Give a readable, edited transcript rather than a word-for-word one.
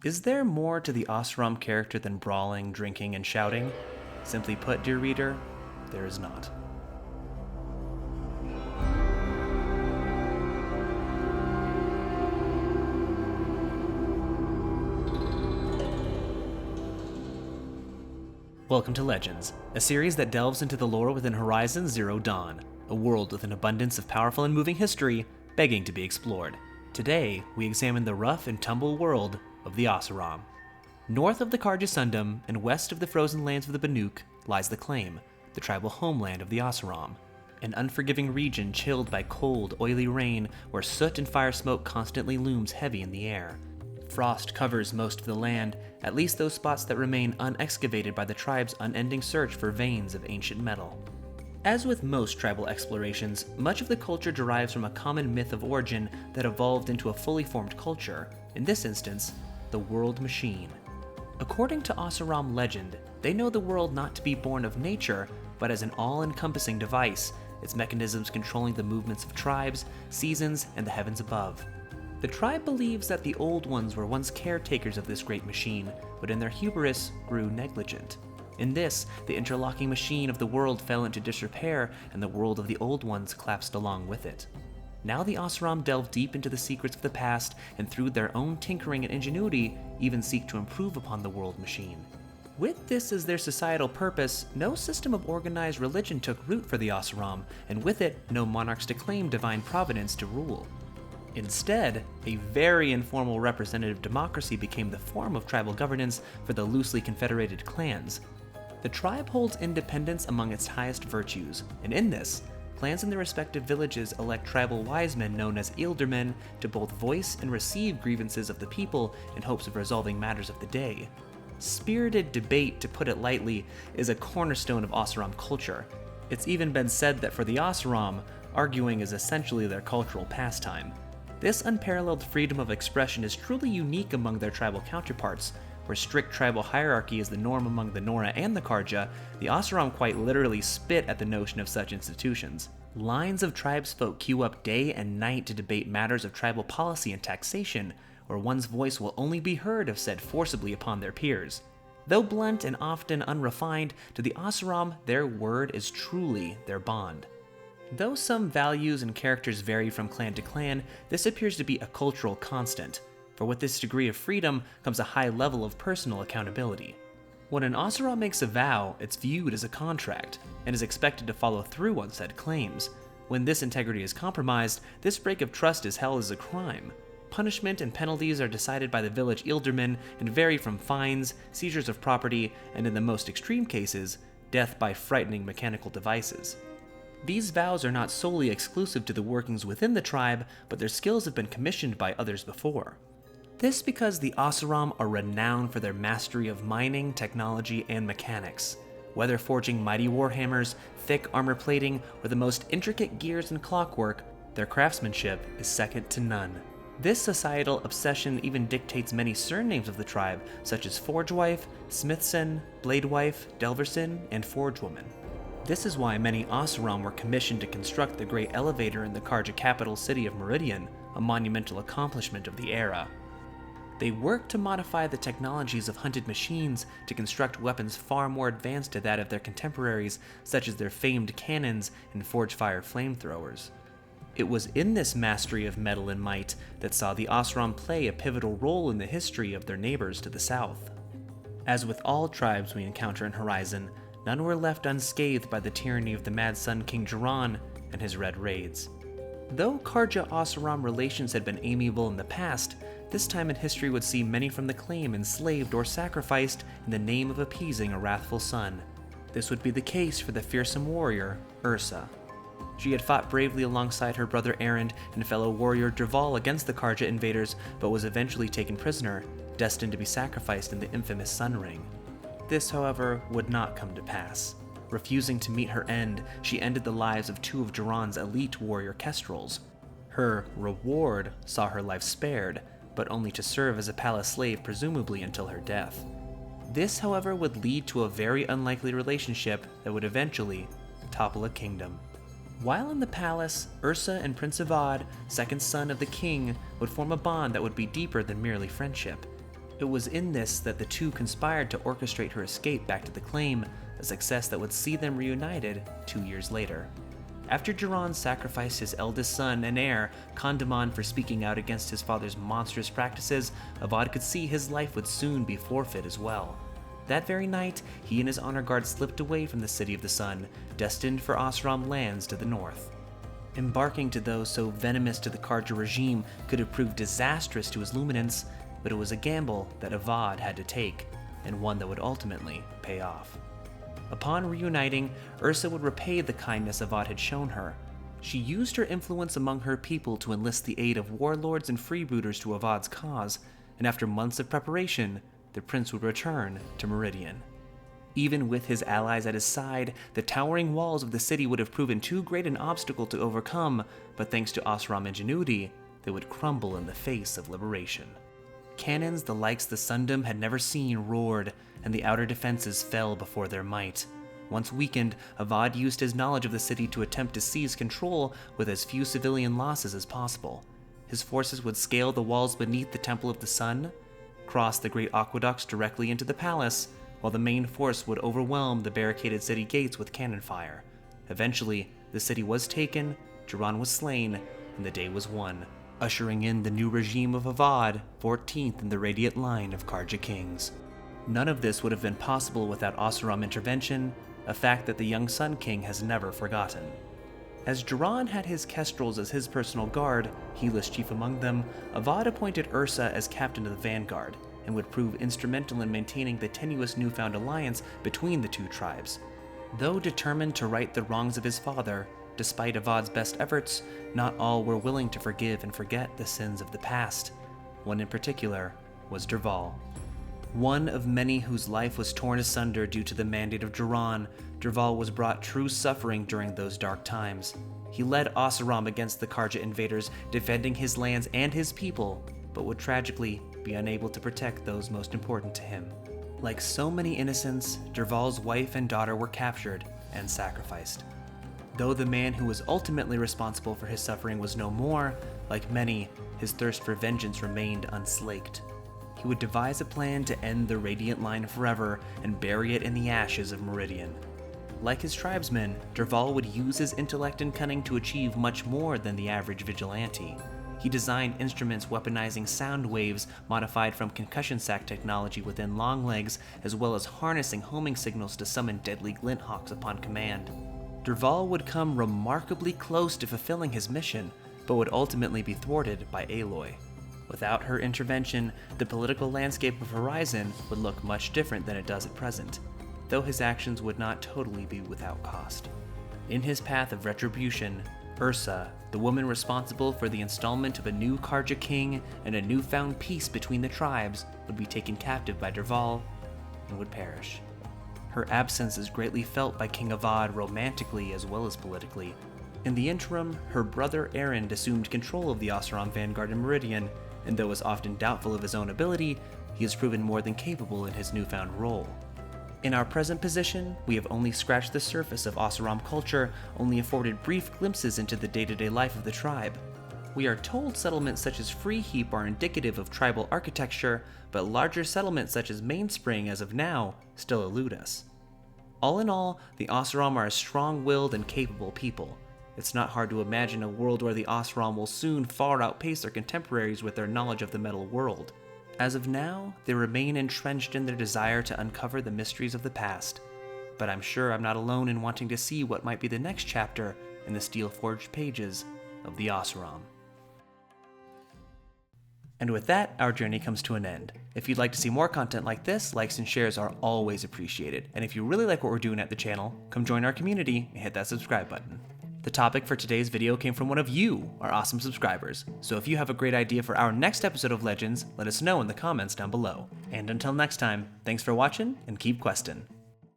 Is there more to the Oseram character than brawling, drinking, and shouting? Simply put, dear reader, there is not. Welcome to Legends, a series that delves into the lore within Horizon Zero Dawn, a world with an abundance of powerful and moving history begging to be explored. Today, we examine the rough and tumble world of the Oseram. North of the Karja Sundom and west of the frozen lands of the Banuk lies the Claim, the tribal homeland of the Oseram, an unforgiving region chilled by cold, oily rain where soot and fire smoke constantly looms heavy in the air. Frost covers most of the land, at least those spots that remain unexcavated by the tribe's unending search for veins of ancient metal. As with most tribal explorations, much of the culture derives from a common myth of origin that evolved into a fully formed culture, in this instance, the World Machine. According to Oseram legend, they know the world not to be born of nature, but as an all-encompassing device, its mechanisms controlling the movements of tribes, seasons, and the heavens above. The tribe believes that the Old Ones were once caretakers of this great machine, but in their hubris grew negligent. In this, the interlocking machine of the world fell into disrepair, and the world of the Old Ones collapsed along with it. Now the Oseram delve deep into the secrets of the past, and through their own tinkering and ingenuity, even seek to improve upon the world machine. With this as their societal purpose, no system of organized religion took root for the Oseram, and with it, no monarchs to claim divine providence to rule. Instead, a very informal representative democracy became the form of tribal governance for the loosely confederated clans. The tribe holds independence among its highest virtues, and in this, clans in their respective villages elect tribal wise men known as ealdormen to both voice and receive grievances of the people in hopes of resolving matters of the day. Spirited debate, to put it lightly, is a cornerstone of Oseram culture. It's even been said that for the Oseram, arguing is essentially their cultural pastime. This unparalleled freedom of expression is truly unique among their tribal counterparts. Where strict tribal hierarchy is the norm among the Nora and the Karja, the Oseram quite literally spit at the notion of such institutions. Lines of tribesfolk queue up day and night to debate matters of tribal policy and taxation, where one's voice will only be heard if said forcibly upon their peers. Though blunt and often unrefined, to the Oseram, their word is truly their bond. Though some values and characters vary from clan to clan, this appears to be a cultural constant, for with this degree of freedom comes a high level of personal accountability. When an Oseram makes a vow, it's viewed as a contract, and is expected to follow through on said claims. When this integrity is compromised, this break of trust is held as a crime. Punishment and penalties are decided by the village ealdormen and vary from fines, seizures of property, and in the most extreme cases, death by frightening mechanical devices. These vows are not solely exclusive to the workings within the tribe, but their skills have been commissioned by others before. This because the Oseram are renowned for their mastery of mining, technology, and mechanics. Whether forging mighty warhammers, thick armor plating, or the most intricate gears and clockwork, their craftsmanship is second to none. This societal obsession even dictates many surnames of the tribe, such as Forgewife, Smithson, Bladewife, Delverson, and Forgewoman. This is why many Oseram were commissioned to construct the great elevator in the Karja capital city of Meridian, a monumental accomplishment of the era. They worked to modify the technologies of hunted machines to construct weapons far more advanced to that of their contemporaries, such as their famed cannons and forge-fire flamethrowers. It was in this mastery of metal and might that saw the Oseram play a pivotal role in the history of their neighbors to the south. As with all tribes we encounter in Horizon, none were left unscathed by the tyranny of the Mad Sun King Jiran and his Red Raids. Though Karja-Oseram relations had been amiable in the past, this time in history would see many from the claim enslaved or sacrificed in the name of appeasing a wrathful son. This would be the case for the fearsome warrior, Ursa. She had fought bravely alongside her brother Erend and fellow warrior Derval against the Karja invaders, but was eventually taken prisoner, destined to be sacrificed in the infamous Sun Ring. This, however, would not come to pass. Refusing to meet her end, she ended the lives of two of Jiran's elite warrior kestrels. Her reward saw her life spared, but only to serve as a palace slave presumably until her death. This, however, would lead to a very unlikely relationship that would eventually topple a kingdom. While in the palace, Ursa and Prince Avad, second son of the king, would form a bond that would be deeper than merely friendship. It was in this that the two conspired to orchestrate her escape back to the claim, a success that would see them reunited 2 years later. After Duran sacrificed his eldest son and heir, Kandamon, for speaking out against his father's monstrous practices, Avad could see his life would soon be forfeit as well. That very night, he and his honor guard slipped away from the City of the Sun, destined for Oseram lands to the north. Embarking to those so venomous to the Karja regime could have proved disastrous to his luminance, but it was a gamble that Avad had to take, and one that would ultimately pay off. Upon reuniting, Ursa would repay the kindness Avad had shown her. She used her influence among her people to enlist the aid of warlords and freebooters to Avad's cause, and after months of preparation, the prince would return to Meridian. Even with his allies at his side, the towering walls of the city would have proven too great an obstacle to overcome, but thanks to Oseram ingenuity, they would crumble in the face of liberation. Cannons the likes the Sundom had never seen roared, and the outer defenses fell before their might. Once weakened, Avad used his knowledge of the city to attempt to seize control with as few civilian losses as possible. His forces would scale the walls beneath the Temple of the Sun, cross the great aqueducts directly into the palace, while the main force would overwhelm the barricaded city gates with cannon fire. Eventually, the city was taken, Duran was slain, and the day was won, ushering in the new regime of Avad, 14th in the radiant line of Karja kings. None of this would have been possible without Oseram intervention, a fact that the young Sun King has never forgotten. As Duran had his kestrels as his personal guard, Helis chief among them, Avad appointed Ursa as captain of the vanguard, and would prove instrumental in maintaining the tenuous newfound alliance between the two tribes. Though determined to right the wrongs of his father, despite Avad's best efforts, not all were willing to forgive and forget the sins of the past. One in particular was Derval. One of many whose life was torn asunder due to the mandate of Duran, Derval was brought true suffering during those dark times. He led Oseram against the Karja invaders, defending his lands and his people, but would tragically be unable to protect those most important to him. Like so many innocents, Derval's wife and daughter were captured and sacrificed. Though the man who was ultimately responsible for his suffering was no more, like many, his thirst for vengeance remained unslaked. He would devise a plan to end the Radiant Line forever and bury it in the ashes of Meridian. Like his tribesmen, Derval would use his intellect and cunning to achieve much more than the average vigilante. He designed instruments weaponizing sound waves modified from concussion sac technology within Longlegs, as well as harnessing homing signals to summon deadly glinthawks upon command. Derval would come remarkably close to fulfilling his mission, but would ultimately be thwarted by Aloy. Without her intervention, the political landscape of Horizon would look much different than it does at present, though his actions would not totally be without cost. In his path of retribution, Ursa, the woman responsible for the installment of a new Karja king and a newfound peace between the tribes, would be taken captive by Derval and would perish. Her absence is greatly felt by King Avad romantically as well as politically. In the interim, her brother Erend assumed control of the Oseram vanguard in Meridian, and though is often doubtful of his own ability, he has proven more than capable in his newfound role. In our present position, we have only scratched the surface of Oseram culture, only afforded brief glimpses into the day-to-day life of the tribe. We are told settlements such as Freeheap are indicative of tribal architecture, but larger settlements such as Mainspring as of now still elude us. All in all, the Oseram are a strong-willed and capable people. It's not hard to imagine a world where the Oseram will soon far outpace their contemporaries with their knowledge of the metal world. As of now, they remain entrenched in their desire to uncover the mysteries of the past. But I'm sure I'm not alone in wanting to see what might be the next chapter in the steel-forged pages of the Oseram. And with that, our journey comes to an end. If you'd like to see more content like this, likes and shares are always appreciated. And if you really like what we're doing at the channel, come join our community and hit that subscribe button. The topic for today's video came from one of you, our awesome subscribers. So if you have a great idea for our next episode of Legends, let us know in the comments down below. And until next time, thanks for watching and keep questing.